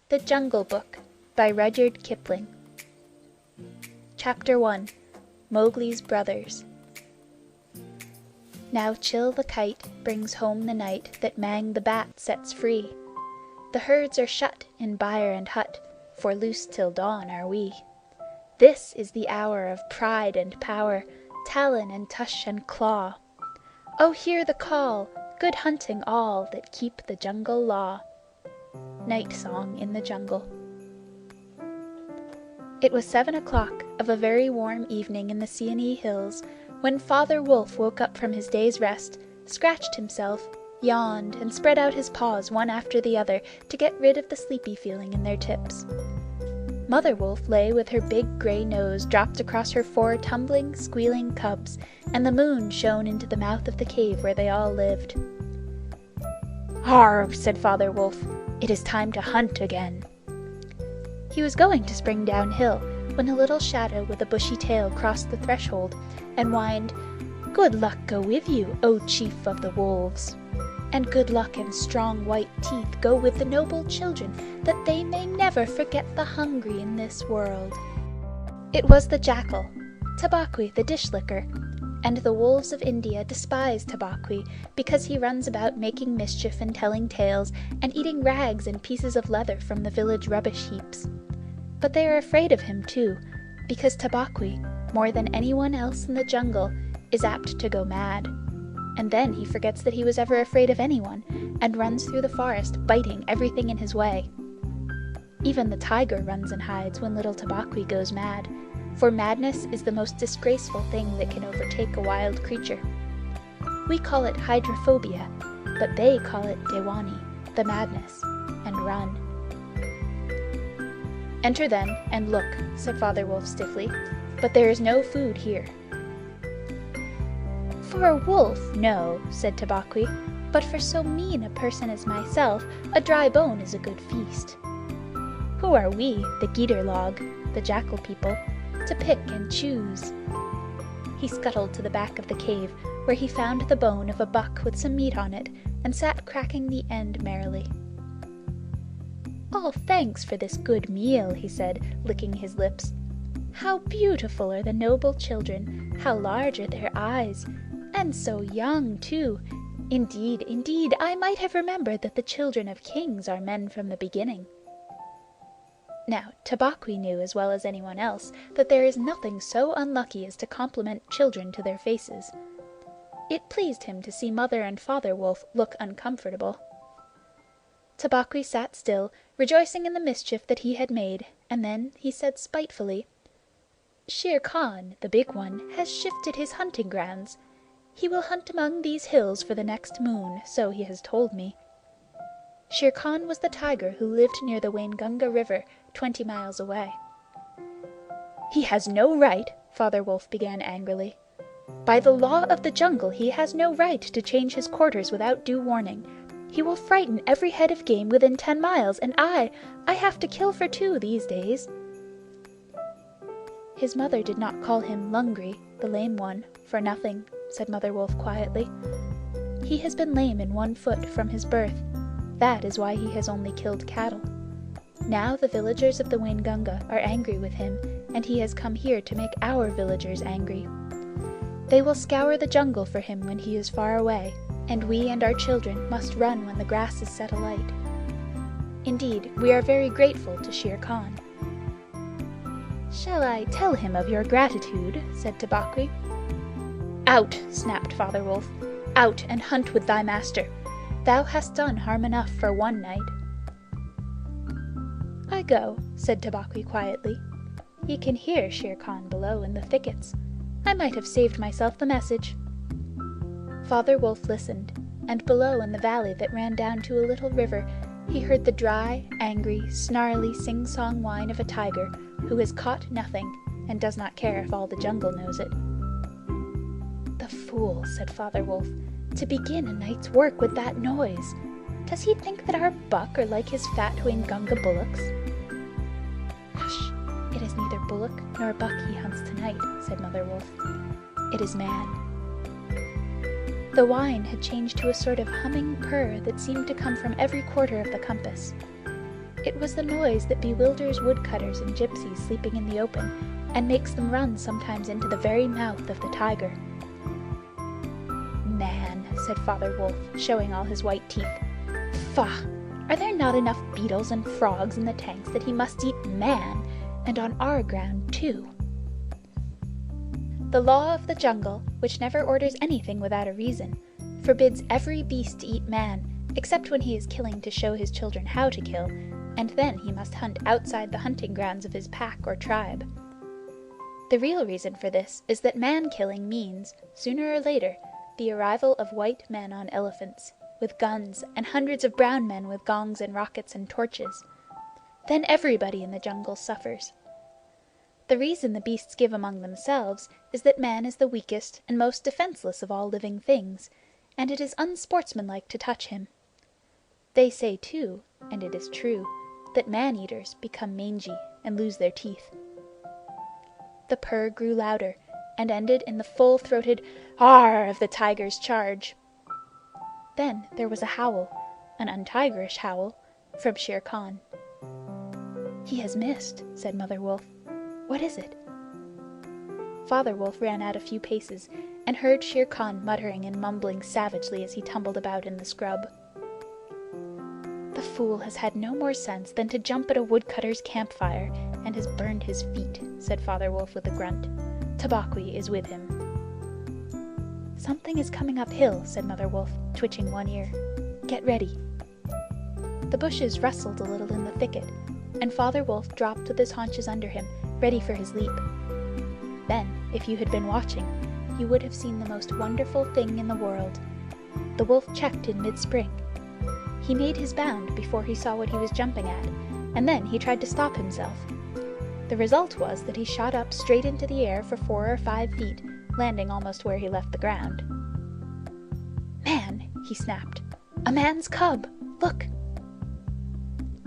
The Jungle Book by Rudyard Kipling. Chapter 1. Mowgli's Brothers. Now Chill the Kite brings home the night that Mang the Bat sets free. The herds are shut in byre and hut, for loose till dawn are we. This is the hour of pride and power, talon and tush and claw. Oh, hear the call! Good hunting all that keep the jungle law. Night Song in the Jungle. It was 7 o'clock of a very warm evening in the Seeonee Hills when Father Wolf woke up from his day's rest, scratched himself, yawned, and spread out his paws one after the other to get rid of the sleepy feeling in their tips. Mother Wolf lay with her big gray nose dropped across her 4 tumbling, squealing cubs, and the moon shone into the mouth of the cave where they all lived. "Harv!" said Father Wolf. "It is time to hunt again." He was going to spring downhill when a little shadow with a bushy tail crossed the threshold and whined, "Good luck go with you, O chief of the wolves! And good luck and strong white teeth go with the noble children, that they may never forget the hungry in this world." It was the jackal, Tabaqui the dish-licker, and the wolves of India despise Tabaqui because he runs about making mischief and telling tales and eating rags and pieces of leather from the village rubbish heaps. But they are afraid of him too, because Tabaqui, more than anyone else in the jungle, is apt to go mad. And then he forgets that he was ever afraid of anyone, and runs through the forest, biting everything in his way. Even the tiger runs and hides when little Tabaqui goes mad, for madness is the most disgraceful thing that can overtake a wild creature. We call it hydrophobia, but they call it dewani, the madness, and run. "Enter then, and look," said Father Wolf stiffly, "but there is no food here." "For a wolf, no," said Tabaqui, "but for so mean a person as myself, a dry bone is a good feast. Who are we, the Giederlog, the jackal people, to pick and choose?" He scuttled to the back of the cave, where he found the bone of a buck with some meat on it, and sat cracking the end merrily. "All thanks for this good meal," he said, licking his lips. "How beautiful are the noble children! How large are their eyes! And so young, too! Indeed, indeed, I might have remembered that the children of kings are men from the beginning." Now, Tabaqui knew as well as anyone else that there is nothing so unlucky as to compliment children to their faces. It pleased him to see Mother and Father Wolf look uncomfortable. Tabaqui sat still, rejoicing in the mischief that he had made, and then he said spitefully, "Shere Khan, the big one, has shifted his hunting grounds. He will hunt among these hills for the next moon, so he has told me." Shere Khan was the tiger who lived near the Waingunga River, 20 miles away. "He has no right," Father Wolf began angrily. "By the law of the jungle he has no right to change his quarters without due warning. He will frighten every head of game within 10 miles, and I have to kill for 2 these days." "His mother did not call him Lungri, the lame one, for nothing," said Mother Wolf quietly. "He has been lame in 1 foot from his birth. That is why he has only killed cattle. Now the villagers of the Waingunga are angry with him, and he has come here to make our villagers angry. They will scour the jungle for him when he is far away, and we and our children must run when the grass is set alight. Indeed, we are very grateful to Shere Khan." "Shall I tell him of your gratitude?" said Tabaqui. "Out!" snapped Father Wolf. "Out and hunt with thy master. Thou hast done harm enough for one night." "I go," said Tabaqui quietly. "He can hear Shere Khan below in the thickets. I might have saved myself the message." Father Wolf listened, and below in the valley that ran down to a little river, he heard the dry, angry, snarly sing-song whine of a tiger who has caught nothing and does not care if all the jungle knows it. "The fool," said Father Wolf, "to begin a night's work with that noise! Does he think that our buck are like his fat Waingunga bullocks?" "Hush! It is neither bullock nor buck he hunts tonight," said Mother Wolf. "It is man." The whine had changed to a sort of humming purr that seemed to come from every quarter of the compass. It was the noise that bewilders woodcutters and gypsies sleeping in the open, and makes them run sometimes into the very mouth of the tiger. "Man," said Father Wolf, showing all his white teeth. "Faugh! Are there not enough beetles and frogs in the tanks that he must eat man, and on our ground too?" The law of the jungle, which never orders anything without a reason, forbids every beast to eat man, except when he is killing to show his children how to kill, and then he must hunt outside the hunting grounds of his pack or tribe. The real reason for this is that man-killing means, sooner or later, the arrival of white men on elephants, with guns, and hundreds of brown men with gongs and rockets and torches. Then everybody in the jungle suffers. The reason the beasts give among themselves is that man is the weakest and most defenseless of all living things, and it is unsportsmanlike to touch him. They say, too, and it is true, that man-eaters become mangy and lose their teeth. The purr grew louder, and ended in the full-throated "Arr!" of the tiger's charge. Then there was a howl, an untigerish howl, from Shere Khan. "He has missed," said Mother Wolf. "What is it?" Father Wolf ran out a few paces, and heard Shere Khan muttering and mumbling savagely as he tumbled about in the scrub. "The fool has had no more sense than to jump at a woodcutter's campfire, and has burned his feet," said Father Wolf with a grunt. "Tabaqui is with him." "Something is coming uphill," said Mother Wolf, twitching one ear. "Get ready." The bushes rustled a little in the thicket, and Father Wolf dropped with his haunches under him, ready for his leap. Then, if you had been watching, you would have seen the most wonderful thing in the world. The wolf checked in mid-spring. He made his bound before he saw what he was jumping at, and then he tried to stop himself. The result was that he shot up straight into the air for 4 or 5 feet, landing almost where he left the ground. "Man!" he snapped. "A man's cub! Look!"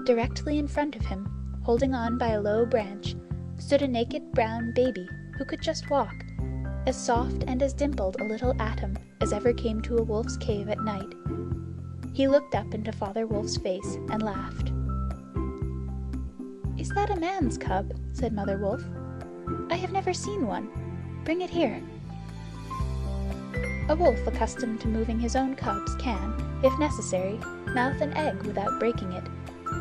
Directly in front of him, holding on by a low branch, stood a naked brown baby who could just walk, as soft and as dimpled a little atom as ever came to a wolf's cave at night. He looked up into Father Wolf's face and laughed. "Is that a man's cub?" said Mother Wolf. "I have never seen one. Bring it here." A wolf accustomed to moving his own cubs can, if necessary, mouth an egg without breaking it,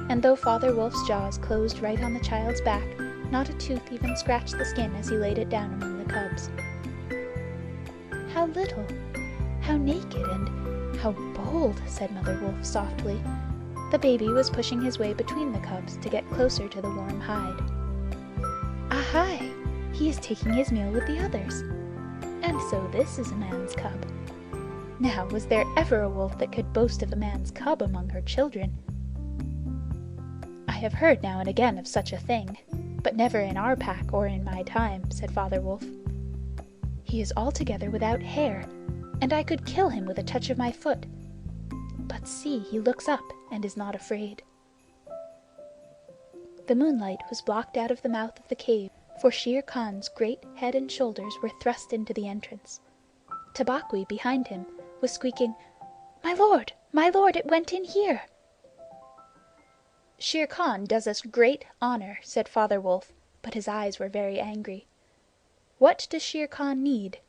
and though Father Wolf's jaws closed right on the child's back, not a tooth even scratched the skin as he laid it down among the cubs. "How little, how naked, and how bold," said Mother Wolf softly. The baby was pushing his way between the cubs to get closer to the warm hide. "Ahai! He is taking his meal with the others. And so this is a man's cub. Now, was there ever a wolf that could boast of a man's cub among her children?" "I have heard now and again of such a thing, but never in our pack or in my time," said Father Wolf. "He is altogether without hair, and I could kill him with a touch of my foot. But see, he looks up and is not afraid." The moonlight was blocked out of the mouth of the cave, for Shere Khan's great head and shoulders were thrust into the entrance. Tabaqui, behind him, was squeaking, my lord, it went in here!" "Shere Khan does us great honor," said Father Wolf, but his eyes were very angry. "What does Shere Khan need?"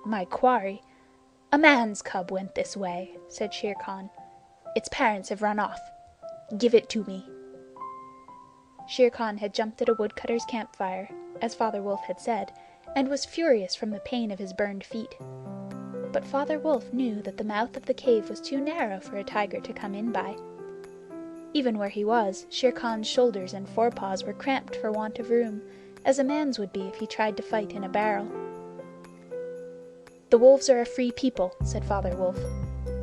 "My quarry. A man's cub went this way," said Shere Khan. "Its parents have run off. Give it to me." Shere Khan had jumped at a woodcutter's campfire, as Father Wolf had said, and was furious from the pain of his burned feet. But Father Wolf knew that the mouth of the cave was too narrow for a tiger to come in by. Even where he was, Shere Khan's shoulders and forepaws were cramped for want of room, as a man's would be if he tried to fight in a barrel. "The wolves are a free people," said Father Wolf.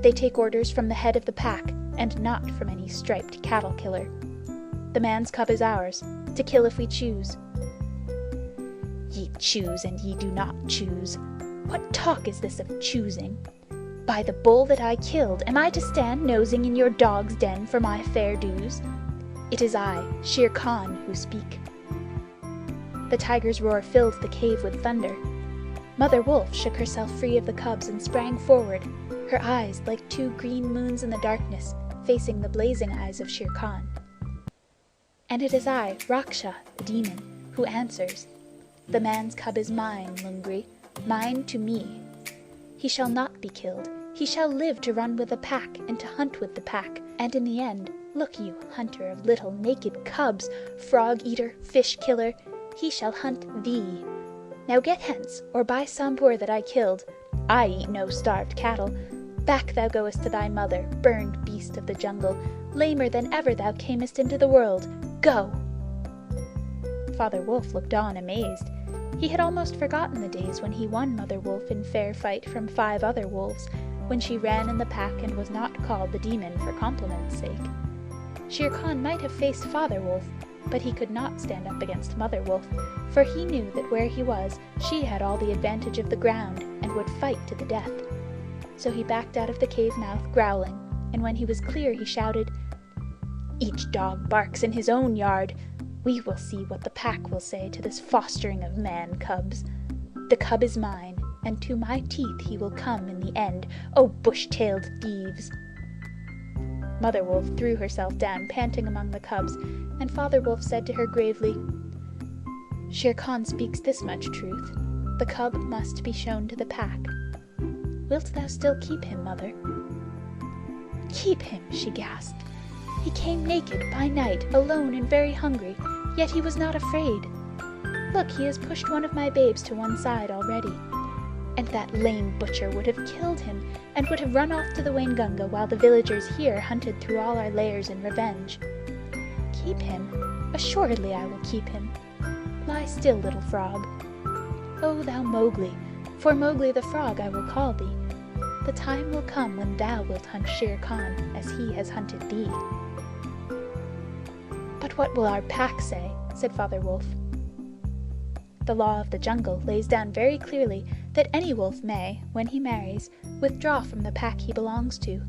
"They take orders from the head of the pack, and not from any striped cattle killer. The man's cub is ours, to kill if we choose." "Ye choose, and ye do not choose. What talk is this of choosing? By the bull that I killed, am I to stand nosing in your dog's den for my fair dues? It is I, Shere Khan, who speak." The tiger's roar filled the cave with thunder. Mother Wolf shook herself free of the cubs and sprang forward, her eyes like 2 green moons in the darkness, facing the blazing eyes of Shere Khan. And it is I, Raksha, the demon, who answers. The man's cub is mine, Mowgli, mine to me. He shall not be killed. He shall live to run with the pack and to hunt with the pack. And in the end, look you, hunter of little naked cubs, frog-eater, fish-killer, he shall hunt thee. Now get hence, or by Sambur that I killed. I eat no starved cattle. Back thou goest to thy mother, burned beast of the jungle, lamer than ever thou camest into the world. Go!" Father Wolf looked on amazed. He had almost forgotten the days when he won Mother Wolf in fair fight from 5 other wolves, when she ran in the pack and was not called the demon for compliment's sake. Shere Khan might have faced Father Wolf, but he could not stand up against Mother Wolf, for he knew that where he was, she had all the advantage of the ground and would fight to the death. So he backed out of the cave mouth growling, and when he was clear he shouted, "Each dog barks in his own yard. We will see what the pack will say to this fostering of man-cubs. The cub is mine, and to my teeth he will come in the end, O bush-tailed thieves!" Mother Wolf threw herself down, panting among the cubs, and Father Wolf said to her gravely, "Shere Khan speaks this much truth. The cub must be shown to the pack. Wilt thou still keep him, Mother?" "Keep him!" she gasped. "He came naked by night, alone and very hungry, yet he was not afraid. Look, he has pushed one of my babes to one side already. And that lame butcher would have killed him, and would have run off to the Waingunga while the villagers here hunted through all our lairs in revenge. Keep him? Assuredly I will keep him. Lie still, little frog. O thou Mowgli, for Mowgli the frog I will call thee. The time will come when thou wilt hunt Shere Khan as he has hunted thee." "But what will our pack say?" said Father Wolf. "The law of the jungle lays down very clearly that any wolf may, when he marries, withdraw from the pack he belongs to.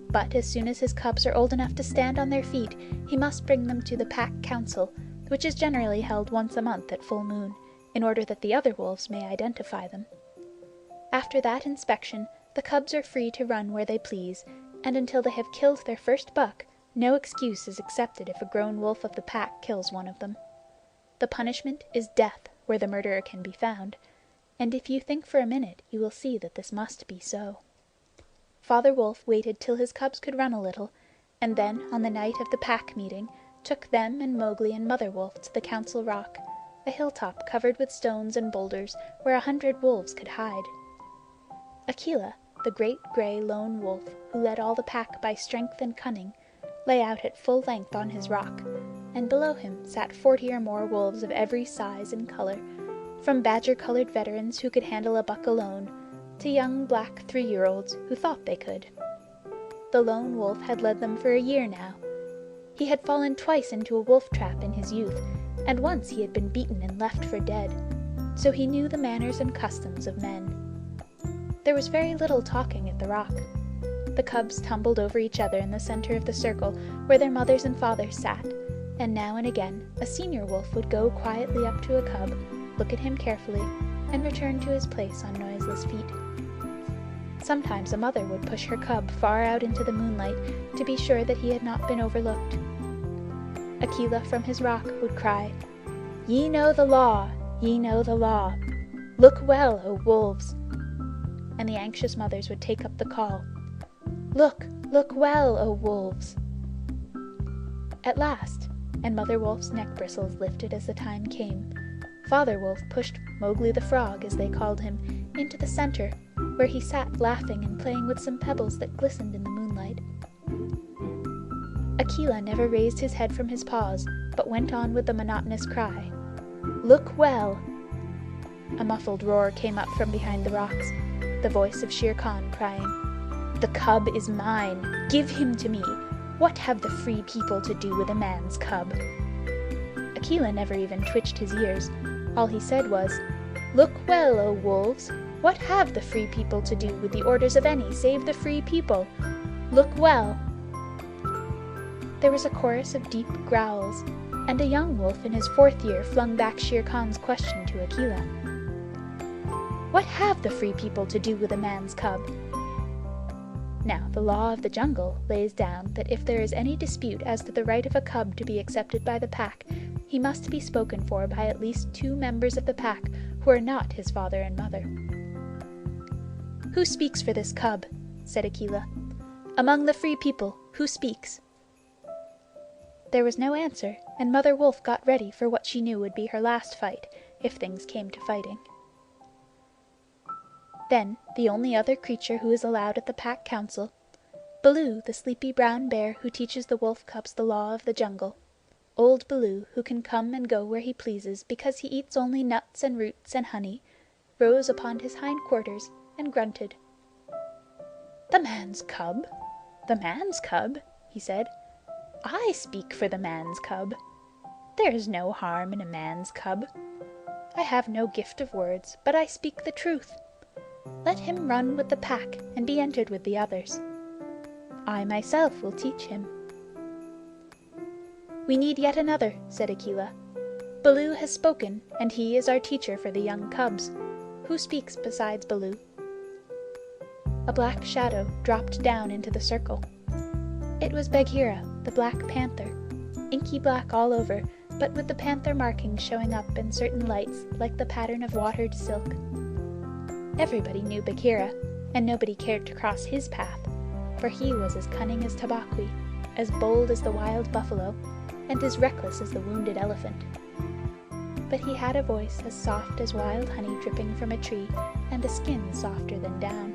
But as soon as his cubs are old enough to stand on their feet, he must bring them to the pack council, which is generally held once a month at full moon, in order that the other wolves may identify them. After that inspection, the cubs are free to run where they please, and until they have killed their first buck, no excuse is accepted if a grown wolf of the pack kills one of them. The punishment is death where the murderer can be found, and if you think for a minute you will see that this must be so." Father Wolf waited till his cubs could run a little, and then, on the night of the pack meeting, took them and Mowgli and Mother Wolf to the Council Rock, a hilltop covered with stones and boulders where 100 wolves could hide. Akela, the great gray lone wolf who led all the pack by strength and cunning, lay out at full length on his rock, and below him sat 40 or more wolves of every size and color, from badger-colored veterans who could handle a buck alone, to young black 3-year-olds who thought they could. The lone wolf had led them for a year now. He had fallen twice into a wolf trap in his youth, and once he had been beaten and left for dead, so he knew the manners and customs of men. There was very little talking at the rock. The cubs tumbled over each other in the center of the circle where their mothers and fathers sat, and now and again a senior wolf would go quietly up to a cub, look at him carefully, and return to his place on noiseless feet. Sometimes a mother would push her cub far out into the moonlight to be sure that he had not been overlooked. Akela from his rock would cry, "Ye know the law, ye know the law. Look well, O wolves." And the anxious mothers would take up the call, "Look, look well, O wolves." At last, and Mother Wolf's neck bristles lifted as the time came, Father Wolf pushed Mowgli the Frog, as they called him, into the center, where he sat laughing and playing with some pebbles that glistened in the moonlight. Akela never raised his head from his paws, but went on with the monotonous cry, "Look well." A muffled roar came up from behind the rocks, the voice of Shere Khan crying, "The cub is mine! Give him to me! What have the free people to do with a man's cub?" Akela never even twitched his ears. All he said was, "Look well, O wolves! What have the free people to do with the orders of any save the free people? Look well!" There was a chorus of deep growls, and a young wolf in his 4th year flung back Shere Khan's question to Akela. "What have the free people to do with a man's cub?" Now, the law of the jungle lays down that if there is any dispute as to the right of a cub to be accepted by the pack, he must be spoken for by at least 2 members of the pack who are not his father and mother. "Who speaks for this cub?" said Akela. "Among the free people, who speaks?" There was no answer, and Mother Wolf got ready for what she knew would be her last fight, if things came to fighting. Then the only other creature who is allowed at the pack council, Baloo, the sleepy brown bear who teaches the wolf cubs the law of the jungle. Old Baloo, who can come and go where he pleases because he eats only nuts and roots and honey, rose upon his hind quarters and grunted. "The man's cub? The man's cub?" he said. "I speak for the man's cub. There is no harm in a man's cub. I have no gift of words, but I speak the truth. Let him run with the pack and be entered with the others. I myself will teach him." "We need yet another," said Akela. "Baloo has spoken, and he is our teacher for the young cubs. Who speaks besides Baloo?" A black shadow dropped down into the circle. It was Bagheera, the Black Panther, inky black all over, but with the panther markings showing up in certain lights like the pattern of watered silk. Everybody knew Bagheera, and nobody cared to cross his path, for he was as cunning as Tabaqui, as bold as the wild buffalo, and as reckless as the wounded elephant. But he had a voice as soft as wild honey dripping from a tree, and a skin softer than down.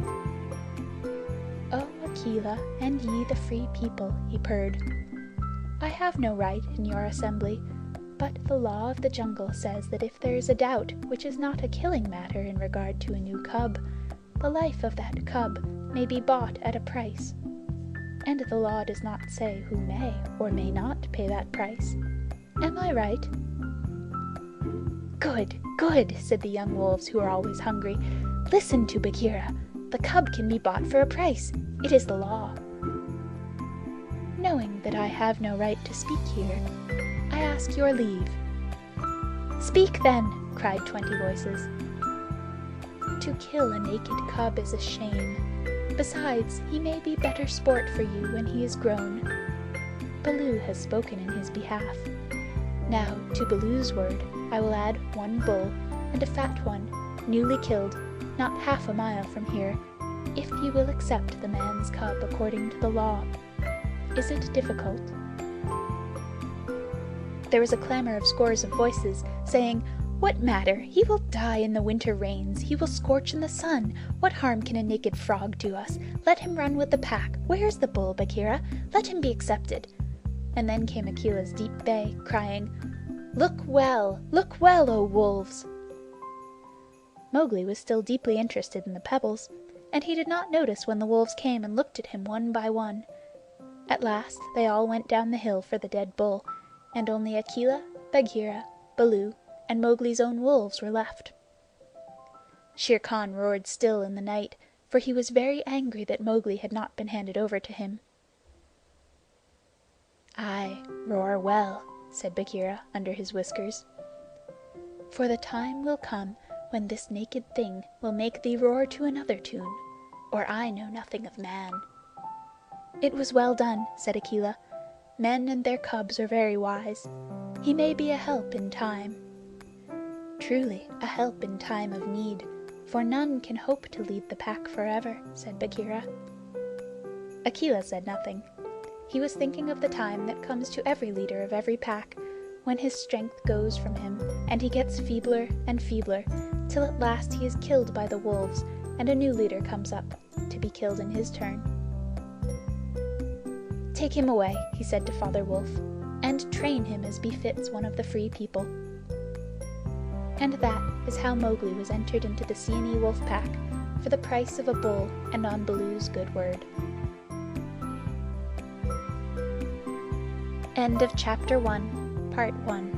"O Akela, and ye the free people," he purred, "I have no right in your assembly, but the law of the jungle says that if there is a doubt which is not a killing matter in regard to a new cub, the life of that cub may be bought at a price. And the law does not say who may or may not pay that price. Am I right?" "Good, good," said the young wolves, who are always hungry. "Listen to Bagheera. The cub can be bought for a price. It is the law." "Knowing that I have no right to speak here, I ask your leave." "Speak, then!" cried 20 voices. "To kill a naked cub is a shame. Besides, he may be better sport for you when he is grown. Baloo has spoken in his behalf. Now, to Baloo's word, I will add 1 bull, and a fat one, newly killed, not half a mile from here, if you will accept the man's cub according to the law. Is it difficult?" There was a clamor of scores of voices, saying, "What matter? He will die in the winter rains. He will scorch in the sun. What harm can a naked frog do us? Let him run with the pack. Where's the bull, Bagheera? Let him be accepted." And then came Akela's deep bay, crying, look well, O wolves!" Mowgli was still deeply interested in the pebbles, and he did not notice when the wolves came and looked at him one by one. At last they all went down the hill for the dead bull, and only Akela, Bagheera, Baloo, and Mowgli's own wolves were left. Shere Khan roared still in the night, for he was very angry that Mowgli had not been handed over to him. "Aye, roar well," said Bagheera under his whiskers. "For the time will come when this naked thing will make thee roar to another tune, or I know nothing of man." "It was well done," said Akela. "Men and their cubs are very wise. He may be a help in time." "Truly, a help in time of need, for none can hope to lead the pack forever," said Bagheera. Akela said nothing. He was thinking of the time that comes to every leader of every pack, when his strength goes from him, and he gets feebler and feebler, till at last he is killed by the wolves, and a new leader comes up, to be killed in his turn. "Take him away," he said to Father Wolf, "and train him as befits one of the free people." And that is how Mowgli was entered into the Seeonee Wolf Pack for the price of a bull and on Baloo's good word. End of Chapter 1, Part 1.